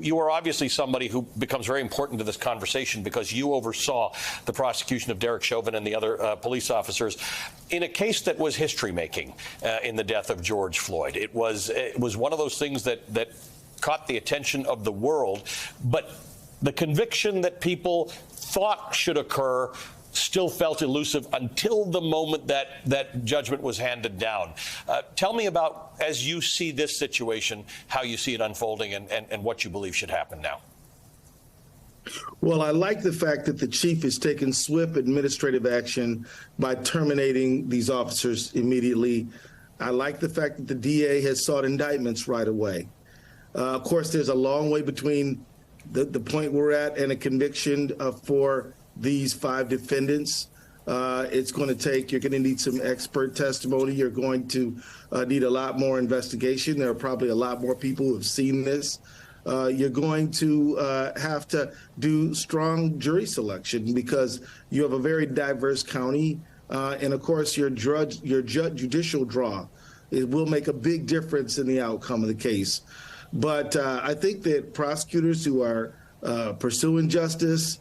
You are obviously somebody who becomes very important to this conversation because you oversaw the prosecution of Derek Chauvin and the other police officers in a case that was history-making in the death of George Floyd. It was one of those things that caught the attention of the world, but the conviction that people thought should occur still felt elusive until the moment that judgment was handed down. Tell me about, as you see this situation, how you see it unfolding and what you believe should happen now. Well, I like the fact that the chief has taken swift administrative action by terminating these officers immediately. I like the fact that the DA has sought indictments right away. Of course, there's a long way between the point we're at and a conviction for these 5 defendants. It's going to take, you're going to need some expert testimony. You're going to need a lot more investigation. There are probably a lot more people who have seen this. You're going to have to do strong jury selection because you have a very diverse county. And of course, your judicial draw, it will make a big difference in the outcome of the case. But I think that prosecutors who are pursuing justice,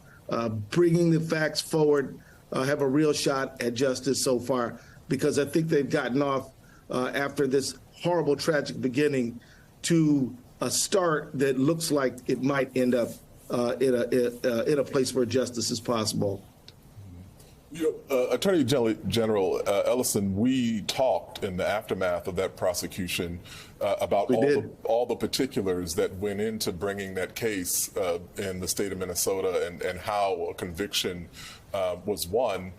bringing the facts forward, have a real shot at justice so far, because I think they've gotten off after this horrible, tragic beginning to a start that looks like it might end up in a place where justice is possible. You know, Attorney General Ellison, we talked in the aftermath of that prosecution about all the particulars that went into bringing that case in the state of Minnesota and how a conviction was won.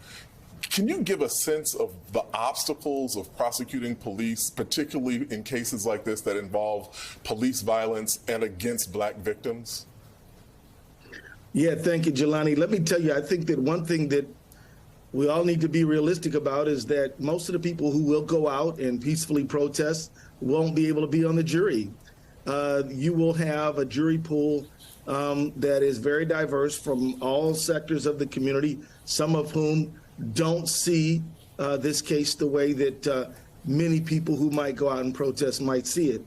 Can you give a sense of the obstacles of prosecuting police, particularly in cases like this that involve police violence and against Black victims? Yeah, thank you, Jelani. Let me tell you, I think that one thing that we all need to be realistic about is that most of the people who will go out and peacefully protest won't be able to be on the jury. You will have a jury pool that is very diverse from all sectors of the community, some of whom don't see this case the way that many people who might go out and protest might see it.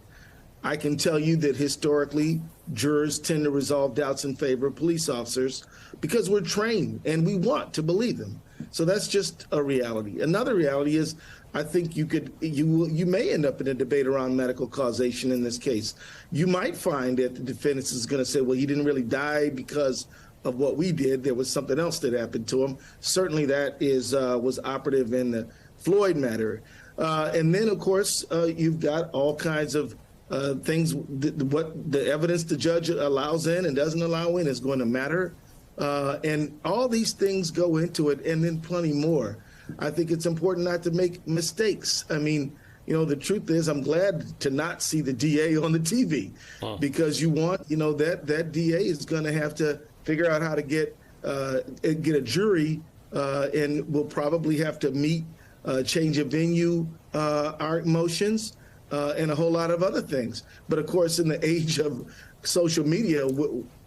I can tell you that historically, jurors tend to resolve doubts in favor of police officers because we're trained and we want to believe them. So that's just a reality. Another reality is I think you may end up in a debate around medical causation in this case. You might find that the defense is going to say, well, he didn't really die because of what we did. There was something else that happened to him. Certainly that was operative in the Floyd matter. And then, of course, you've got all kinds of things, what the evidence the judge allows in and doesn't allow in is going to matter. And all these things go into it, and then plenty more. I think it's important not to make mistakes. I mean, you know, the truth is I'm glad to not see the DA on the TV because you want, you know, that DA is going to have to figure out how to get a jury and will probably have to meet change of venue art motions and a whole lot of other things. But of course, in the age of social media,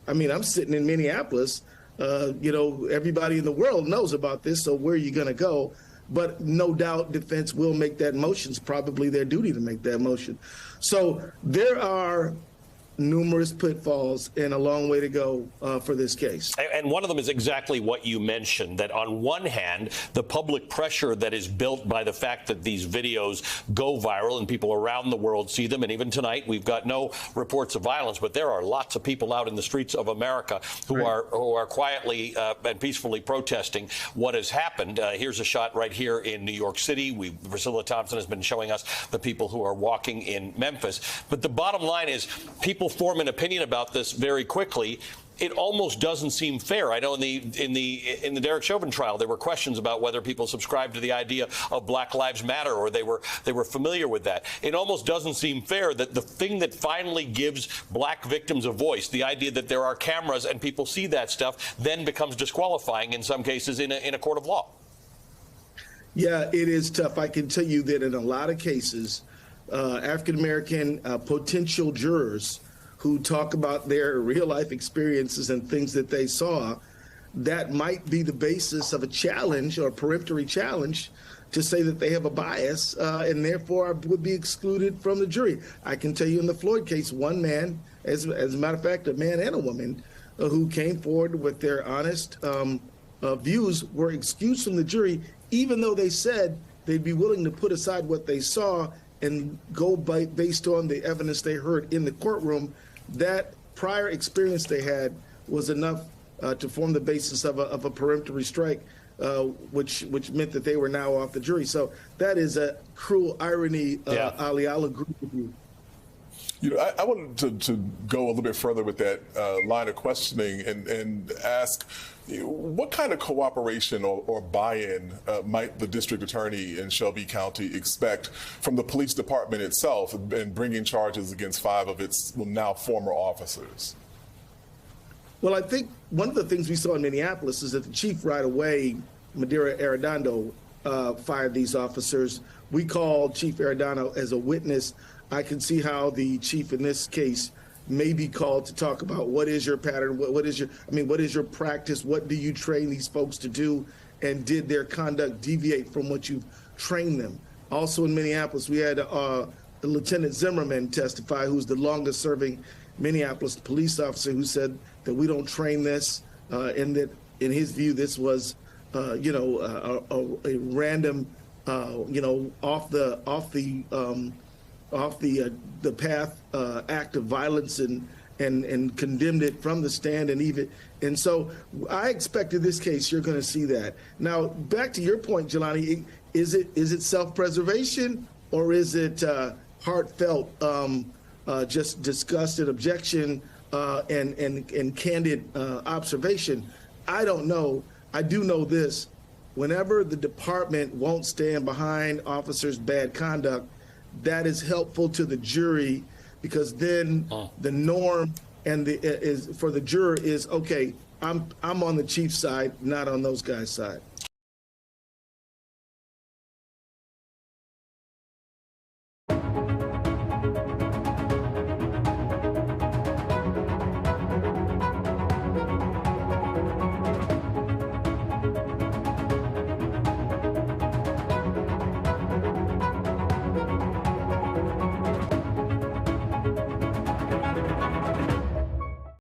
I mean, I'm sitting in Minneapolis. You know, everybody in the world knows about this, so where are you going to go? But no doubt defense will make that motion. It's probably their duty to make that motion. So there are numerous pitfalls and a long way to go for this case. And one of them is exactly what you mentioned, that on one hand, the public pressure that is built by the fact that these videos go viral and people around the world see them. And even tonight, we've got no reports of violence, but there are lots of people out in the streets of America who are quietly and peacefully protesting what has happened. Here's a shot right here in New York City. Priscilla Thompson has been showing us the people who are walking in Memphis. But the bottom line is people form an opinion about this very quickly. It almost doesn't seem fair. I know in the Derek Chauvin trial, there were questions about whether people subscribed to the idea of Black Lives Matter or they were familiar with that. It almost doesn't seem fair that the thing that finally gives Black victims a voice, the idea that there are cameras and people see that stuff, then becomes disqualifying in some cases in a court of law. Yeah, it is tough. I can tell you that in a lot of cases, African-American potential jurors who talk about their real-life experiences and things that they saw, that might be the basis of a challenge or a peremptory challenge to say that they have a bias and therefore would be excluded from the jury. I can tell you in the Floyd case, one man as a matter of fact, a man and a woman who came forward with their honest views were excused from the jury, even though they said they'd be willing to put aside what they saw and go based on the evidence they heard in the courtroom. That prior experience they had was enough to form the basis of a peremptory strike, which meant that they were now off the jury. So that is a cruel irony, Ali. I'll agree with you. You know, I wanted to go a little bit further with that line of questioning and ask, what kind of cooperation or buy-in might the district attorney in Shelby County expect from the police department itself in bringing charges against 5 of its now former officers? Well, I think one of the things we saw in Minneapolis is that the chief right away, Madeira Arredondo, fired these officers. We called Chief Arredondo as a witness. I can see how the chief in this case may be called to talk about what is your pattern, what is your practice, what do you train these folks to do, and did their conduct deviate from what you've trained them? Also in Minneapolis, we had Lieutenant Zimmerman testify, who's the longest serving Minneapolis police officer, who said that we don't train this, and that in his view, this was, a random, off the path act of violence, and condemned it from the stand, and so I expect in this case you're going to see that. Now back to your point, Jelani, is it self-preservation, or is it heartfelt just disgust and objection and candid observation? I don't know. I do know this: whenever the department won't stand behind officers' bad conduct, that is helpful to the jury, because then the norm is for the juror is, okay, I'm on the chief's side, not on those guys' side.